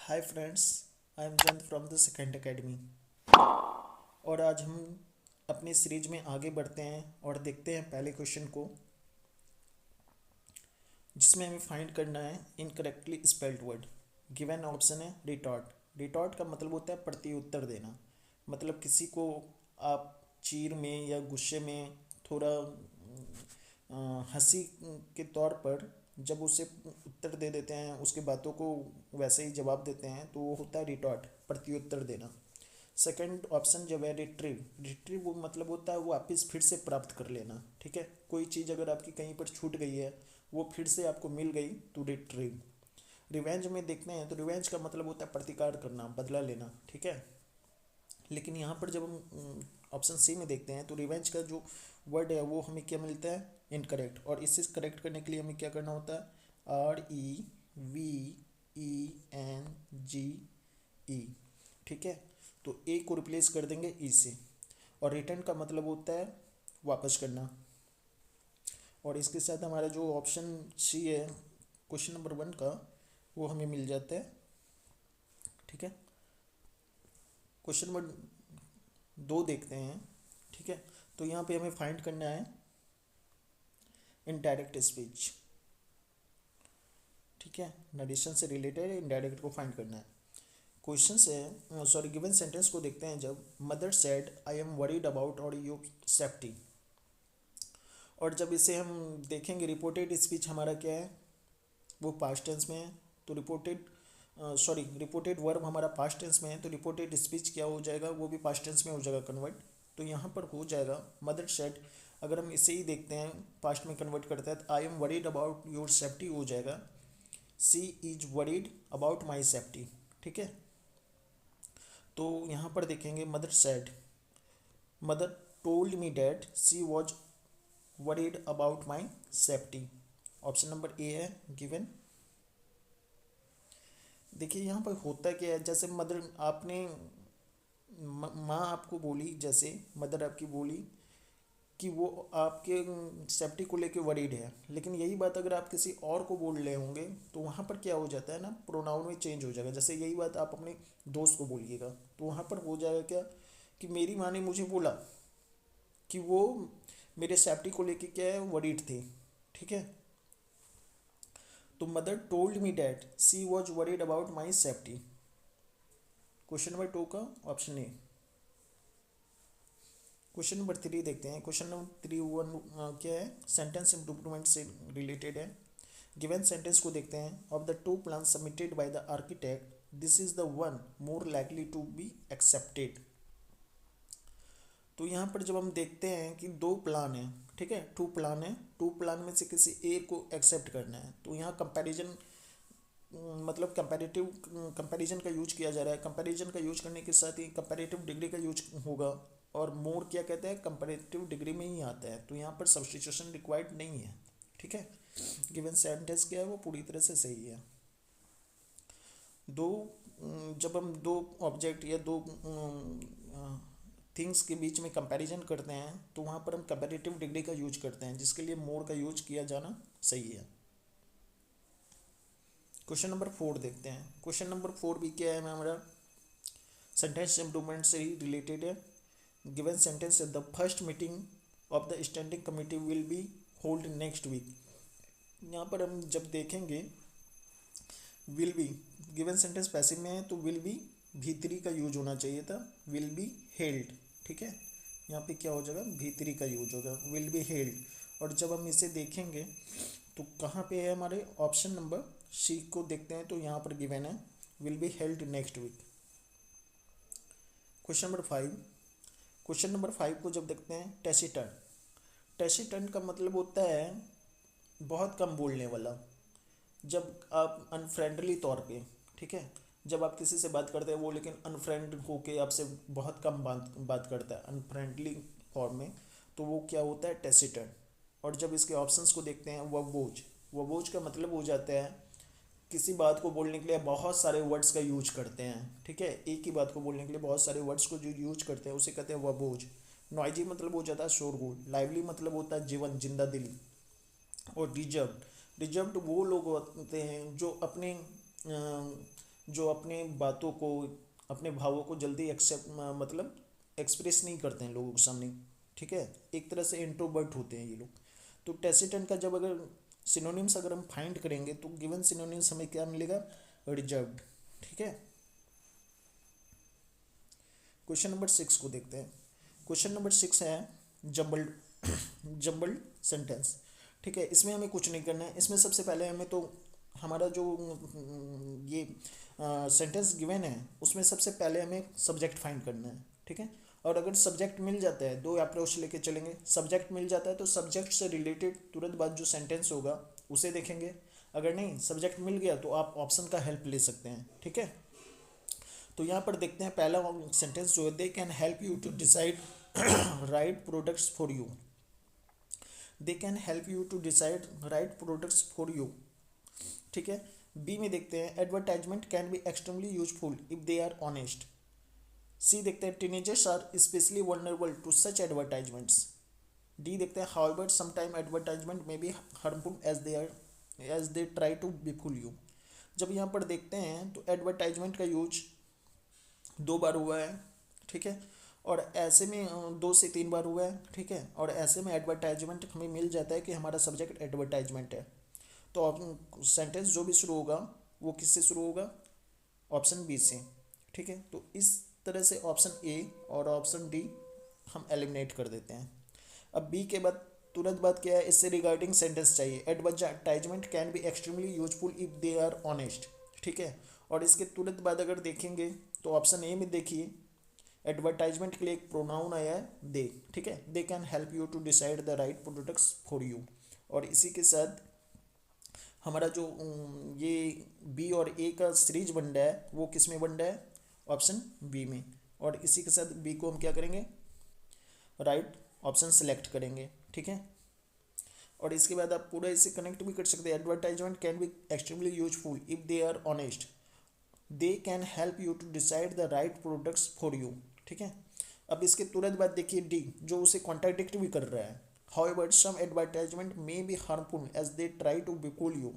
Hi friends, I am जंत from the second academy. और आज हम अपनी सीरीज में आगे बढ़ते हैं और देखते हैं पहले क्वेश्चन को, जिसमें हमें फाइंड करना है incorrectly spelled word. Given option है रिटॉर्ट। रिटॉर्ट का मतलब होता है प्रत्युत्तर देना। मतलब किसी को आप चीर में या गुस्से में थोड़ा हंसी के तौर पर जब उसे उत्तर दे देते हैं, उसकी बातों को वैसे ही जवाब देते हैं, तो वो होता है रिटॉर्ट, प्रत्युत्तर देना। सेकंड ऑप्शन जब है रिट्रीव। रिट्रीव वो मतलब होता है वो वापस फिर से प्राप्त कर लेना। ठीक है, कोई चीज़ अगर आपकी कहीं पर छूट गई है, वो फिर से आपको मिल गई, तो रिट्रीव। रिवेंज में देखते हैं तो रिवेंज का मतलब होता है प्रतिकार करना, बदला लेना। ठीक है, लेकिन यहाँ पर जब हम ऑप्शन सी में देखते हैं तो रिवेंज का जो वर्ड है वो हमें क्या मिलता है, इनकरेक्ट। और इसे करेक्ट करने के लिए हमें क्या करना होता है, REVENGE। ठीक है, तो ए को रिप्लेस कर देंगे ई से। और रिटर्न का मतलब होता है वापस करना। और इसके साथ हमारा जो ऑप्शन सी है क्वेश्चन नंबर 1 का, वो हमें मिल जाता है। ठीक है, क्वेश्चन नंबर 2 देखते हैं। ठीक है, तो यहाँ पे हमें फाइंड करना है इनडायरेक्ट स्पीच। ठीक है, नरेशन से रिलेटेड इनडायरेक्ट को फाइंड करना है। क्वेश्चन से गिवन सेंटेंस को देखते हैं। जब mother said I am worried about और योर सेफ्टी। और जब इसे हम देखेंगे रिपोर्टेड स्पीच हमारा क्या है, वो पास्ट टेंस में है। तो रिपोर्टेड वर्ब हमारा पास्ट टेंस में है, तो रिपोर्टेड स्पीच क्या हो जाएगा, वो भी पास्ट टेंस में हो जाएगा कन्वर्ट। तो यहाँ पर हो जाएगा मदर सेड। अगर हम इसे ही देखते हैं पास्ट में कन्वर्ट करते हैं तो I am worried about your safety हो जाएगा she is worried about my safety. ठीक है, तो यहाँ पर देखेंगे mother said, mother told me that she was worried about my safety. Option number A है गिवन। देखिए यहाँ पर होता क्या है, जैसे मदर आपने माँ आपको बोली, जैसे मदर आपकी बोली कि वो आपके सेफ्टी को लेके वरीड है, लेकिन यही बात अगर आप किसी और को बोल रहे होंगे तो वहाँ पर क्या हो जाता है ना, प्रोनाउन में चेंज हो जाएगा। जैसे यही बात आप अपने दोस्त को बोलिएगा तो वहाँ पर हो जाएगा क्या, कि मेरी माँ ने मुझे बोला कि वो मेरे सेफ्टी को लेके क्या है, वरीड थे। ठीक है, तो mother told me that she was worried about my safety. Question number 2 का ऑप्शन ए। क्वेश्चन नंबर 3 देखते हैं। क्वेश्चन नंबर 3 वन क्या है, सेंटेंस इम्प्रूवमेंट से रिलेटेड है। गिवन सेंटेंस को देखते हैं। Of the two plan submitted by the architect this is the one more likely to be accepted. तो यहाँ पर जब हम देखते हैं कि 2 प्लान है, ठीक है, 2 प्लान है, 2 प्लान में से किसी ए को एक्सेप्ट करना है, तो यहाँ कंपैरिजन मतलब कंपैरिजन का यूज किया जा रहा है। कंपैरिजन का यूज करने के साथ ही कंपैरेटिव डिग्री का यूज होगा। और मोर क्या कहते हैं, कंपैरेटिव डिग्री में ही आता है, तो यहाँ पर सब्स्टिट्यूशन रिक्वायर्ड नहीं है। ठीक है, गिवन सेंटेंस क्या है वो पूरी तरह से सही है। दो जब हम दो ऑब्जेक्ट या दो थिंग्स के बीच में कंपैरिजन करते हैं तो वहाँ पर हम कंपैरेटिव डिग्री का यूज करते हैं, जिसके लिए मोर का यूज किया जाना सही है। क्वेश्चन नंबर 4 देखते हैं। क्वेश्चन नंबर 4 भी क्या है हमारा, सेंटेंस इम्प्रूवमेंट से ही रिलेटेड है। Given sentence the first meeting of the standing committee will be hold next week. यहाँ पर हम जब देखेंगे will be, given sentence passive में है तो विल बी भीतरी का यूज होना चाहिए था, विल बी हेल्ड। ठीक है, यहाँ पे क्या हो जाएगा, भीतरी का यूज होगा, विल बी हेल्ड। और जब हम इसे देखेंगे तो कहाँ पे है, हमारे ऑप्शन नंबर सी को देखते हैं, तो यहाँ पर गिवन है will be held next week. Question number 5। Question number 5 को जब देखते हैं, टेसिटर्न। टेसिटर्न का मतलब होता है बहुत कम बोलने वाला। जब आप अनफ्रेंडली तौर पे, ठीक है, जब आप किसी से बात करते हैं वो लेकिन अनफ्रेंड होके आपसे बहुत कम बात करता है अनफ्रेंडली फॉर्म में, तो वो क्या होता है, टेसिटर्न। और जब इसके ऑप्शंस को देखते हैं, वबोज। वबोज का मतलब हो जाता है किसी बात को बोलने के लिए बहुत सारे वर्ड्स का यूज करते हैं। ठीक है, एक ही बात को बोलने के लिए बहुत सारे वर्ड्स को जो यूज करते हैं उसे कहते हैं वबोज। नॉइजी मतलब हो जाता है शोरगुल। लाइवली मतलब होता है जीवन, जिंदा दिली। और रिजर्व्ड, रिजर्व्ड वो लोग होते हैं जो अपने जो अपने बातों को, अपने भावों को जल्दी एक्सेप्ट मतलब एक्सप्रेस नहीं करते हैं लोगों के सामने, ठीक है, एक तरह से इंट्रोवर्ट होते हैं ये लोग। तो टेसिटन का जब अगर सिनोनिम्स अगर हम फाइंड करेंगे तो गिवन सिनोनिम्स हमें क्या मिलेगा, रिजर्व्ड, ठीक है। क्वेश्चन नंबर 6 को देखते हैं। क्वेश्चन नंबर 6 है जम्बल्ड जम्बल्ड सेंटेंस, ठीक है। इसमें हमें कुछ नहीं करना है, इसमें सबसे पहले हमें तो हमारा जो ये सेंटेंस गिवन है उसमें सबसे पहले हमें सब्जेक्ट फाइंड करना है, ठीक है। और अगर सब्जेक्ट मिल जाता है, दो अप्रोच लेके चलेंगे, सब्जेक्ट मिल जाता है तो सब्जेक्ट से रिलेटेड तुरंत बाद जो सेंटेंस होगा उसे देखेंगे। अगर नहीं सब्जेक्ट मिल गया तो आप ऑप्शन का हेल्प ले सकते हैं, ठीक है। तो यहाँ पर देखते हैं पहला सेंटेंस जो है, they can help you to decide right products for you. They can help you to decide right products for you, ठीक है। बी में देखते हैं advertisement can be extremely useful if they are honest. C देखते हैं teenagers are specially vulnerable to such advertisements. D देखते हैं however sometime advertisement may be harmful as they try to befool you. जब यहाँ पर देखते हैं तो एडवर्टाइजमेंट का यूज 2 बार हुआ है, ठीक है, और ऐसे में 2 से 3 बार हुआ है, ठीक है, और ऐसे में एडवर्टाइजमेंट हमें मिल जाता है कि हमारा सब्जेक्ट एडवर्टाइजमेंट है। तो सेंटेंस जो भी शुरू होगा वो किससे शुरू होगा, ऑप्शन बी से, ठीक है। तो इस तरह से ऑप्शन ए और ऑप्शन डी हम एलिमिनेट कर देते हैं। अब बी के बाद तुरंत बाद क्या है, इससे रिगार्डिंग सेंटेंस चाहिए, advertisement can be extremely useful if they are honest, ठीक है। और इसके तुरंत बाद अगर देखेंगे तो ऑप्शन ए में देखिए एडवर्टाइजमेंट के लिए एक प्रोनाउन आया है दे, ठीक है, they can help you to decide the right products for you. और इसी के साथ हमारा जो ये बी और ए का सीरीज बन रहा है वो किस में बन रहा है, ऑप्शन बी में। और इसी के साथ बी को हम क्या करेंगे, राइट ऑप्शन सेलेक्ट करेंगे, ठीक है। और इसके बाद आप पूरा इसे कनेक्ट भी कर सकते हैं, advertisement can be extremely useful if they are honest, they can help you to decide the right products for you, ठीक है। अब इसके तुरंत बाद देखिए डी जो उसे कॉन्ट्राडिक्ट भी कर रहा है, however some advertisement may be harmful as they try to befool you.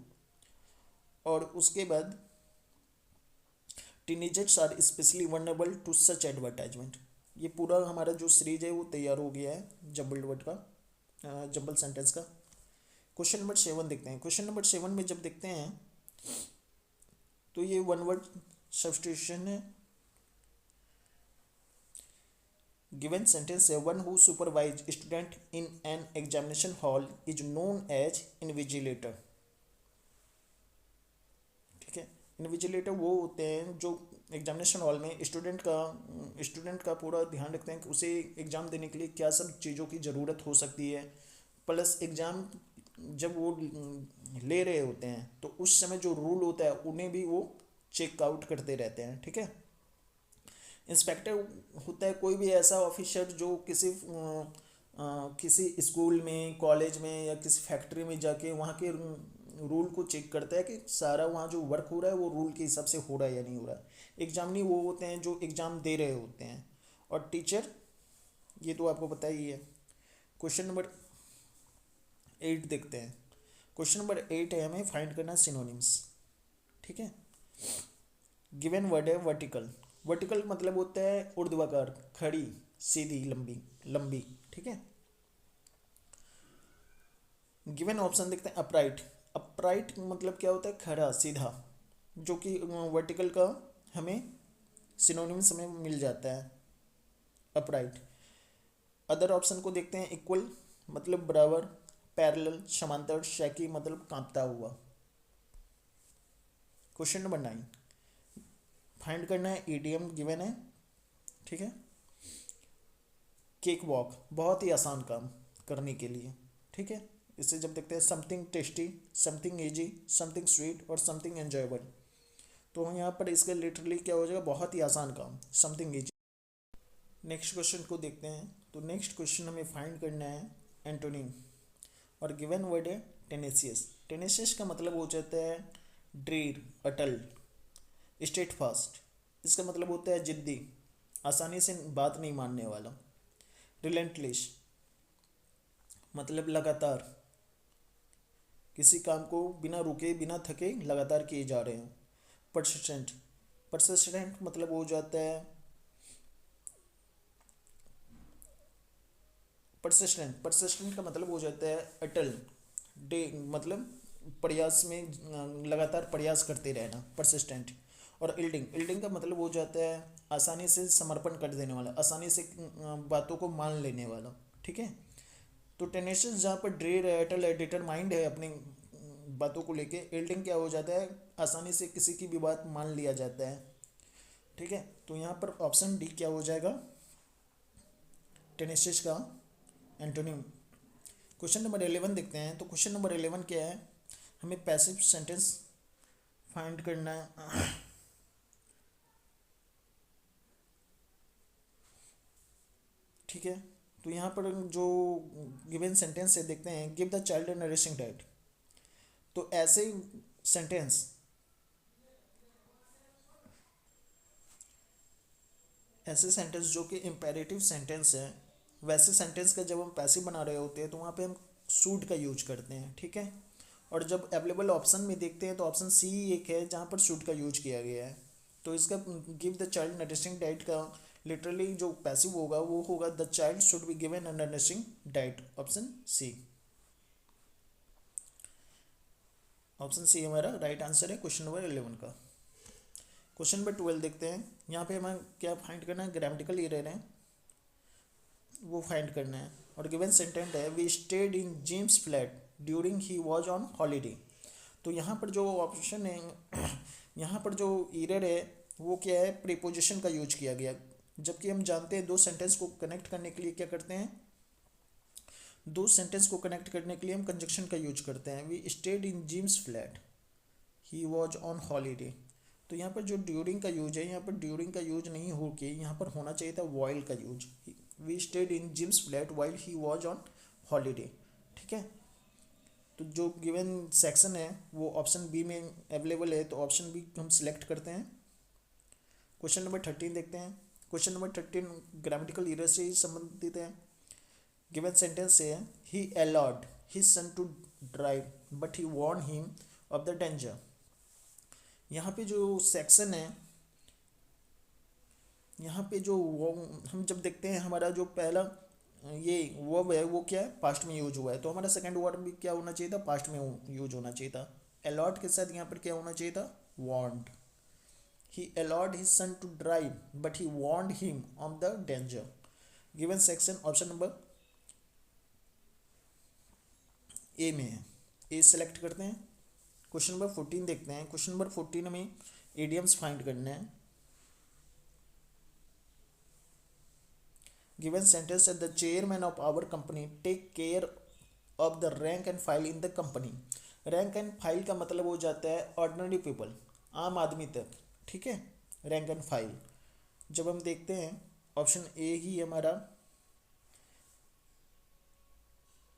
और उसके बाद teenagers are specially vulnerable to such advertisement. ये पूरा हमारा जो सीरीज है वो तैयार हो गया है जम्बल्ड वर्ड का, जम्बल सेंटेंस का। क्वेश्चन नंबर 7 देखते हैं। क्वेश्चन नंबर 7 में जब देखते हैं तो ये वन वर्ड सब्स्टिट्यूशन है। गिवन सेंटेंस है, one who supervise student in an examination hall is known as invigilator, ठीक है। इन्विजिलेटर वो होते हैं जो एग्जामिनेशन हॉल में स्टूडेंट का पूरा ध्यान रखते हैं कि उसे एग्ज़ाम देने के लिए क्या सब चीज़ों की ज़रूरत हो सकती है, प्लस एग्ज़ाम जब वो ले रहे होते हैं तो उस समय जो रूल होता है उन्हें भी वो चेक आउट करते रहते हैं, ठीक है। इंस्पेक्टर होता है कोई भी ऐसा ऑफिसर जो किसी स्कूल में, कॉलेज में या किसी फैक्ट्री में जाके वहाँ के रूल को चेक करता है कि सारा वहाँ जो वर्क हो रहा है वो रूल के हिसाब से हो रहा है या नहीं हो रहा है। एग्जामिनी वो होते हैं जो एग्ज़ाम दे रहे होते हैं। और टीचर ये तो आपको पता ही है। क्वेश्चन नंबर 8 देखते हैं। क्वेश्चन नंबर 8 है हमें फाइंड करना सिनोनिम्स, ठीक है। गिवन वर्ड है वर्टिकल। वर्टिकल मतलब होता है ऊर्ध्वाधर, खड़ी, सीधी, लंबी लंबी, ठीक है। गिवन ऑप्शन देखते हैं अपराइट। अपराइट मतलब क्या होता है, खड़ा सीधा, जो कि वर्टिकल का हमें सिनोनिम्स हमें मिल जाता है अपराइट। अदर ऑप्शन को देखते हैं, इक्वल मतलब बराबर, पैरेलल समांतर, शैकी मतलब कांपता हुआ। क्वेश्चन नंबर 9 फाइंड करना है ईडीएम गिवन है, ठीक है। केक वॉक बहुत ही आसान काम करने के लिए, ठीक है। इसे जब देखते हैं something tasty, something easy, something sweet और समथिंग एंजॉयबल, तो यहाँ पर इसका लिटरली क्या हो जाएगा, बहुत ही आसान काम, समथिंग इजी। नेक्स्ट क्वेश्चन को देखते हैं। तो नेक्स्ट क्वेश्चन हमें फाइंड करना है एंटोनिम, और गिवन वर्ड है टेनेसियस। टेनेसियस का मतलब हो जाता है ड्रीर, अटल, स्टेट फास्ट। इसका मतलब होता है जिद्दी, आसानी से बात नहीं मानने वाला। रिलेंटलेस मतलब लगातार, किसी काम को बिना रुके बिना थके लगातार किए जा रहे हैं। परसिस्टेंट परसिस्टेंट मतलब हो जाता है परसिस्टेंट का मतलब हो जाता है अटल, डे मतलब प्रयास में लगातार प्रयास करते रहना, परसिस्टेंट। और इल्डिंग का मतलब हो जाता है आसानी से समर्पण कर देने वाला, आसानी से बातों को मान लेने वाला, ठीक है। तो टेनेशियस जहाँ पर ड्रेर है, अटल है, डिटरमाइंड है अपनी बातों को लेके, इल्डिंग क्या हो जाता है आसानी से किसी की भी बात मान लिया जाता है, ठीक है। तो यहाँ पर ऑप्शन डी क्या हो जाएगा, टेनेशियस का एंटोनिम। क्वेश्चन नंबर 11 देखते हैं। तो क्वेश्चन नंबर 11 क्या है, हमें पैसिव सेंटेंस फाइंड करना है। ठीक है, तो यहाँ पर जो गिवन सेंटेंस है देखते हैं, give the child nourishing diet. तो सेंटेंस ऐसे सेंटेंस जो कि इम्पेरेटिव सेंटेंस है, वैसे सेंटेंस का जब हम पैसिव बना रहे होते हैं तो वहाँ पे हम शूड का यूज करते हैं, ठीक है। और जब अवेलेबल ऑप्शन में देखते हैं तो ऑप्शन सी एक है जहाँ पर शूड का यूज किया गया है। तो इसका give the child nourishing diet का लिटरली जो पैसिव होगा वो होगा the child should be given a nourishing diet, option C. Option C हमारा राइट आंसर है क्वेश्चन नंबर 11 का। क्वेश्चन नंबर 12 देखते हैं। यहाँ पे हमें क्या फाइंड करना है, ग्रामेटिकल एरर है वो फाइंड करना है। और गिवन सेंटेंस है we stayed in James flat during he was on holiday. तो यहाँ पर जो ऑप्शन है यहाँ पर जो एरर है वो क्या है, प्रीपोजिशन का यूज किया गया, जबकि हम जानते हैं दो सेंटेंस को कनेक्ट करने के लिए क्या करते हैं, दो सेंटेंस को कनेक्ट करने के लिए हम कंजक्शन का यूज करते हैं। We stayed in Jim's flat, he was on holiday. तो यहाँ पर जो ड्यूरिंग का यूज है, यहाँ पर ड्यूरिंग का यूज नहीं हो के यहाँ पर होना चाहिए था वाइल का use. We stayed in Jim's flat while he was on holiday, ठीक है। तो जो गिवन सेक्शन है वो ऑप्शन बी में अवेलेबल है, तो ऑप्शन बी हम सिलेक्ट करते हैं। क्वेश्चन नंबर 13 देखते हैं। क्वेश्चन नंबर 13 ग्रामेटिकल एरर से ही संबंधित है। गिवन सेंटेंस है he allowed his son to drive but he warn him of the danger. यहाँ पे जो सेक्शन है, यहाँ पे जो हम जब देखते हैं हमारा जो पहला ये वर्ब है वो क्या है, पास्ट में यूज हुआ है, तो हमारा सेकंड वर्ब भी क्या होना चाहिए था, पास्ट में यूज होना चाहिए था। अलॉट के साथ यहाँ पर क्या होना चाहिए था, warned. He allowed his son to drive but he warned him of the danger। Given section option number ए में है, ए सेलेक्ट करते हैं। क्वेश्चन नंबर 14 देखते हैं। क्वेश्चन नंबर 14 में इडियम्स फाइंड करना है। गिवन सेंटेंस है the chairman of our company take care of the rank and file in the company. Rank and file का मतलब हो जाता है ऑर्डिनरी पीपल, आम आदमी तक, ठीक है। रैंक एंड फाइल जब हम देखते हैं ऑप्शन ए ही हमारा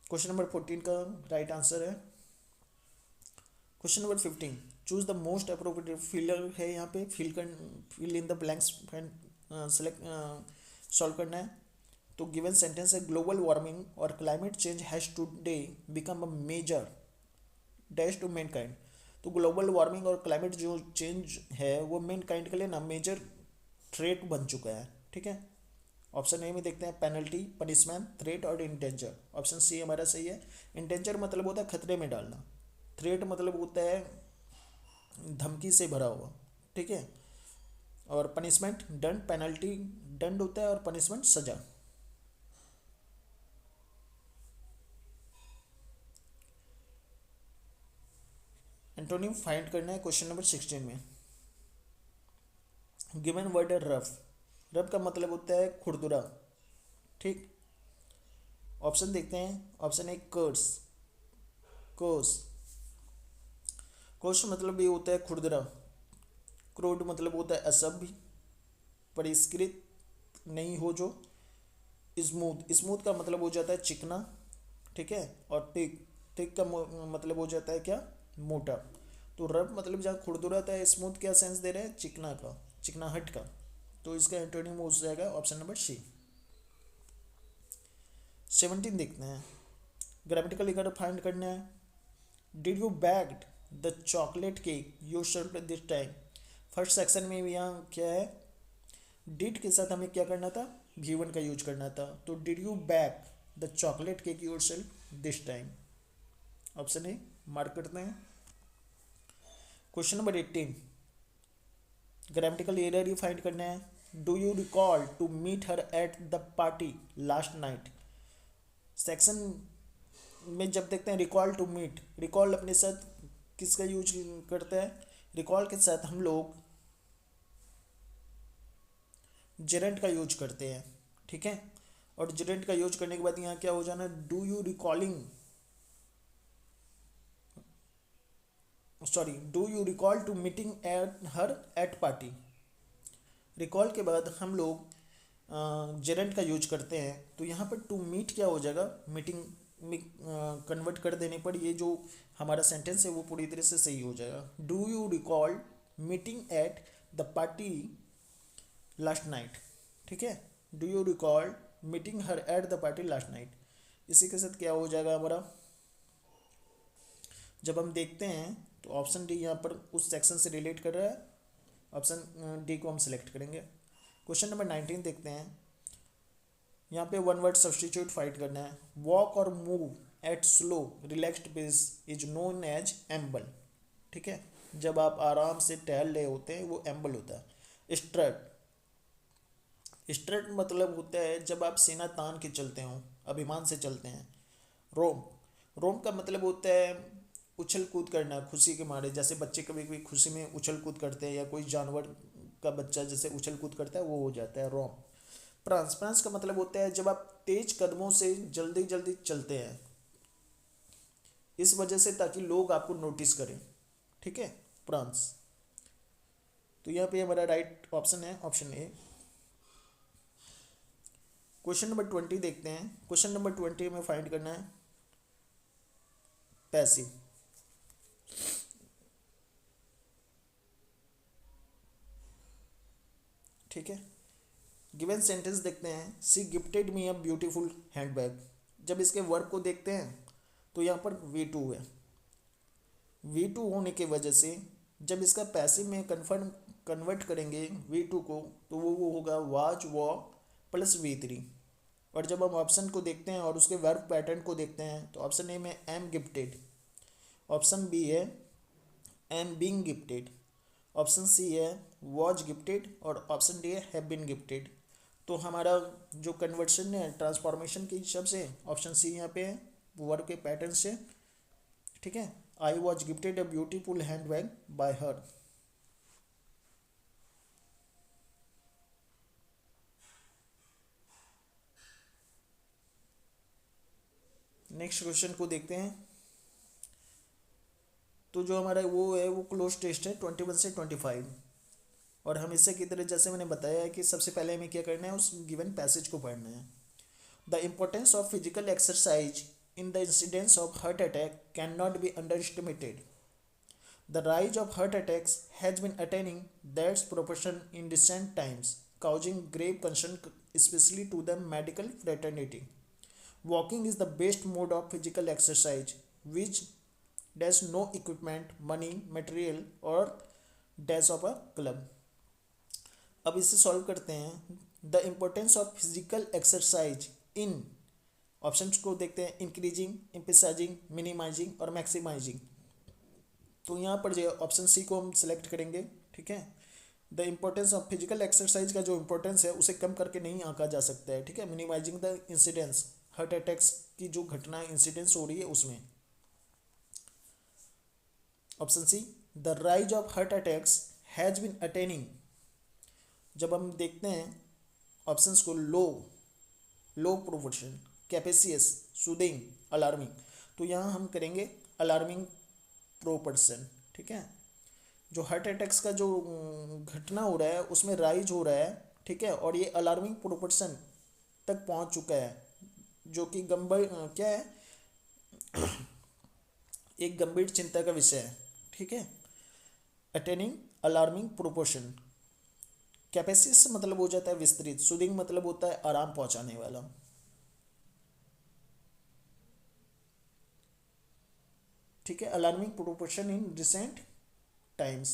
क्वेश्चन नंबर 14 का राइट आंसर है। Question number 15 choose the most appropriate filler है, यहाँ पे fill in the blanks select solve करना है। तो गिवन सेंटेंस है ग्लोबल वार्मिंग और climate change has today become a major dash to mankind. तो ग्लोबल वार्मिंग और क्लाइमेट जो चेंज है वो मैनकाइंड के लिए ना मेजर थ्रेट बन चुका है, ठीक है। ऑप्शन ए में देखते हैं पेनल्टी, पनिशमेंट, थ्रेट और इंडेंजर। ऑप्शन सी हमारा सही है। इंडेंजर मतलब होता है खतरे में डालना, थ्रेट मतलब होता है धमकी से भरा हुआ, ठीक है। और पनिशमेंट दंड, पेनल्टी दंड होता है और पनिशमेंट सजा। एंटोनिम फाइंड करना है क्वेश्चन नंबर 16 में। गिवन वर्ड है रफ, रफ का मतलब होता है खुरदुरा, ठीक। ऑप्शन देखते हैं। ऑप्शन ए कर्स, कोस, कोश मतलब ये होता है खुरदुरा। क्रूड मतलब होता है असभ्य, परिष्कृत नहीं हो जो। स्मूथ, स्मूथ का मतलब हो जाता है चिकना, ठीक है। और थिक, थिक का मतलब हो जाता है क्या, मोटा। तो रफ मतलब जहाँ खुरदुरा था, स्मूथ क्या सेंस दे रहे हैं, चिकना का, चिकनाहट का। तो इसका एंटोनिम हो जाएगा ऑप्शन नंबर सी। 17 देखते हैं। ग्रामेटिकल इगर फाइंड करना है। Did you bagged the chocolate cake you served this time. First section में यहाँ क्या है, डिड के साथ हमें क्या करना था, गिवन का यूज करना था। तो did you bake the chocolate cake yourself this time, option A mark करते हैं। क्वेश्चन नंबर 18, ग्रामेटिकल एरर ही फाइंड करना है। Do you recall to meet her at the party last night. Section में जब देखते हैं रिकॉल टू मीट, रिकॉल अपने साथ किसका यूज करते हैं, रिकॉल के साथ हम लोग जेरेंट का यूज करते हैं, ठीक है। और जेरेंट का यूज करने के बाद यहाँ क्या हो जाना, do you recalling, sorry, do you recall to meeting at her at party. Recall के बाद हम लोग जेरेंट का यूज करते हैं, तो यहाँ पर टू मीट क्या हो जाएगा, मीटिंग में कन्वर्ट कर देने पर ये जो हमारा सेंटेंस है वो पूरी तरह से सही हो जाएगा। Do you recall meeting at the party last night, ठीक है। Do you recall meeting her at the party last night. इसी के साथ क्या हो जाएगा हमारा, जब हम देखते हैं तो ऑप्शन डी यहाँ पर उस सेक्शन से रिलेट कर रहा है, ऑप्शन डी को हम सिलेक्ट करेंगे। क्वेश्चन नंबर 19 देखते हैं। यहाँ पे वन वर्ड सब्सटीट्यूट फाइंड करना है। वॉक और move at slow relaxed pace is known as amble, ठीक है। जब आप आराम से टहल रहे होते हैं वो एम्बल होता है। स्ट्रट, स्ट्रट मतलब होता है जब आप सीना तान के चलते हो, अभिमान से चलते हैं। रोम, रोम का मतलब होता है उछल कूद करना खुशी के मारे, जैसे बच्चे कभी कभी खुशी में उछल कूद करते हैं, या कोई जानवर का बच्चा जैसे उछल कूद करता है वो हो जाता है रोम। प्रांस, प्रांस का मतलब होता है जब आप तेज कदमों से जल्दी जल्दी चलते हैं, इस वजह से ताकि लोग आपको नोटिस करें, ठीक है, प्रांस। तो यहाँ पे हमारा राइट ऑप्शन है ऑप्शन ए। क्वेश्चन नंबर 20 देखते हैं। क्वेश्चन नंबर 20 में फाइंड करना है पैसिव, ठीक है। गिवन सेंटेंस देखते हैं। She gifted me a beautiful handbag. जब इसके वर्ब को देखते हैं तो यहाँ पर V2 है। V2 होने की वजह से जब इसका पैसिव में कन्वर्ट करेंगे V2 को तो वो होगा वाज वॉ प्लस V3। और जब हम ऑप्शन को देखते हैं और उसके वर्ब पैटर्न को देखते हैं तो ऑप्शन ए में एम गिफ्टेड, ऑप्शन बी है am being gifted, option C है वॉज गिफ्टेड और ऑप्शन डी है हैव बीन गिफ्टेड। तो हमारा जो कन्वर्शन है ट्रांसफॉर्मेशन के हिसाब से ऑप्शन सी यहाँ पे है वर्ब के पैटर्न से, ठीक है। I was gifted a beautiful hand bag by her. Next question को देखते हैं। तो जो हमारा वो है वो क्लोज टेस्ट है 21 से 25। और हम इससे की तरह जैसे मैंने बताया है कि सबसे पहले हमें क्या करना है, उस गिवन पैसेज को पढ़ना है। The importance of physical exercise in the incidence of heart attack cannot be underestimated. The rise of heart attacks has been attaining that proportion in recent times, causing grave concern especially to the medical fraternity. Walking is the best mode of physical exercise which does no equipment, money, material or dash of a club. अब इसे solve करते हैं। The importance of physical exercise in, options को देखते हैं, increasing, emphasizing, minimising और maximising. तो यहाँ पर जो ऑप्शन सी को हम सिलेक्ट करेंगे, ठीक है। The importance of physical exercise का जो इम्पोर्टेंस है उसे कम करके नहीं आंका जा सकता है, ठीक है। Minimising the incidence, heart attacks की जो घटना इंसिडेंस हो रही है उसमें। Option C, the rise of heart attacks has been attaining. जब हम देखते हैं ऑप्शंस को, low proportion, capacious, soothing, alarming, तो यहाँ हम करेंगे अलार्मिंग प्रोपोर्शन, ठीक है। जो हार्ट अटैक्स का जो घटना हो रहा है उसमें राइज हो रहा है, ठीक है, और ये अलार्मिंग प्रोपोर्शन तक पहुँच चुका है, जो कि गंभीर क्या है, एक गंभीर चिंता का विषय है, ठीक है। Attaining alarming proportion. कैपेसियस मतलब हो जाता है विस्तृत, सूदिंग मतलब होता है आराम पहुंचाने वाला। ठीक है, alarming proportion in recent times.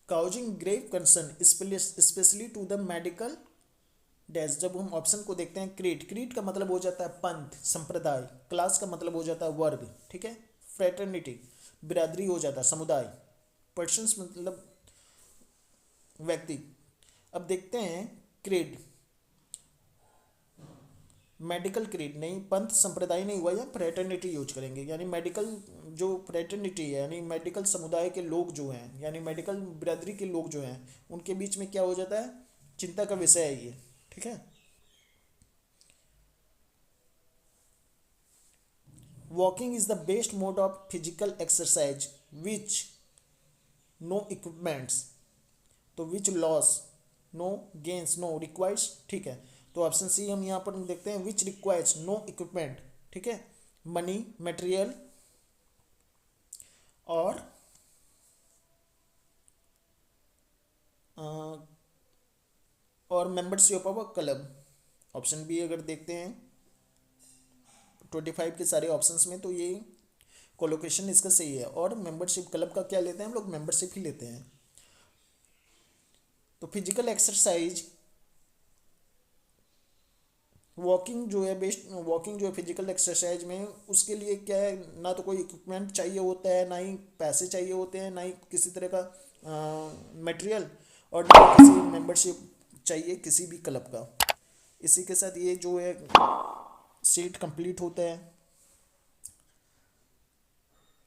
Causing grave concern especially to the medical dash. जब हम ऑप्शन को देखते हैं, क्रीड का मतलब हो जाता है पंथ संप्रदाय, क्लास का मतलब हो जाता है वर्ग, ठीक है, फ्रेटर्निटी बिरादरी हो जाता है समुदाय, पर्सन्स मतलब व्यक्ति। अब देखते हैं क्रीड, मेडिकल क्रीड नहीं, पंथ संप्रदाय नहीं हुआ, या फ्रेटर्निटी यूज करेंगे, यानी मेडिकल जो फ्रेटर्निटी है यानी मेडिकल समुदाय के लोग जो हैं, यानी मेडिकल बिरादरी के लोग जो हैं, उनके बीच में क्या हो जाता है, चिंता का विषय है ये, ठीक है। Walking is the best mode of physical exercise which no equipments, तो which loss no gains no requires, ठीक है। तो ऑप्शन सी हम यहाँ पर देखते हैं, विच रिक्वायर्स नो इक्विपमेंट, ठीक है, मनी मटेरियल और और membership of a club. Option B अगर देखते हैं 25 के सारे ऑप्शंस में, तो ये कोलोकेशन इसका सही है। और मेंबरशिप क्लब का क्या लेते हैं हम लोग, मेंबरशिप ही लेते हैं। तो फिजिकल एक्सरसाइज वॉकिंग जो है बेस्ट, वॉकिंग जो है फिजिकल एक्सरसाइज में, उसके लिए क्या है, ना तो कोई इक्विपमेंट चाहिए होता है, ना ही पैसे चाहिए होते हैं, ना ही किसी तरह का मटेरियल, और ना ही किसी मेंबरशिप चाहिए किसी भी क्लब का। इसी के साथ ये जो है सीट कंप्लीट होता है।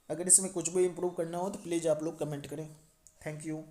अगर इसमें कुछ भी इम्प्रूव करना हो तो प्लीज़ आप लोग कमेंट करें। Thank you.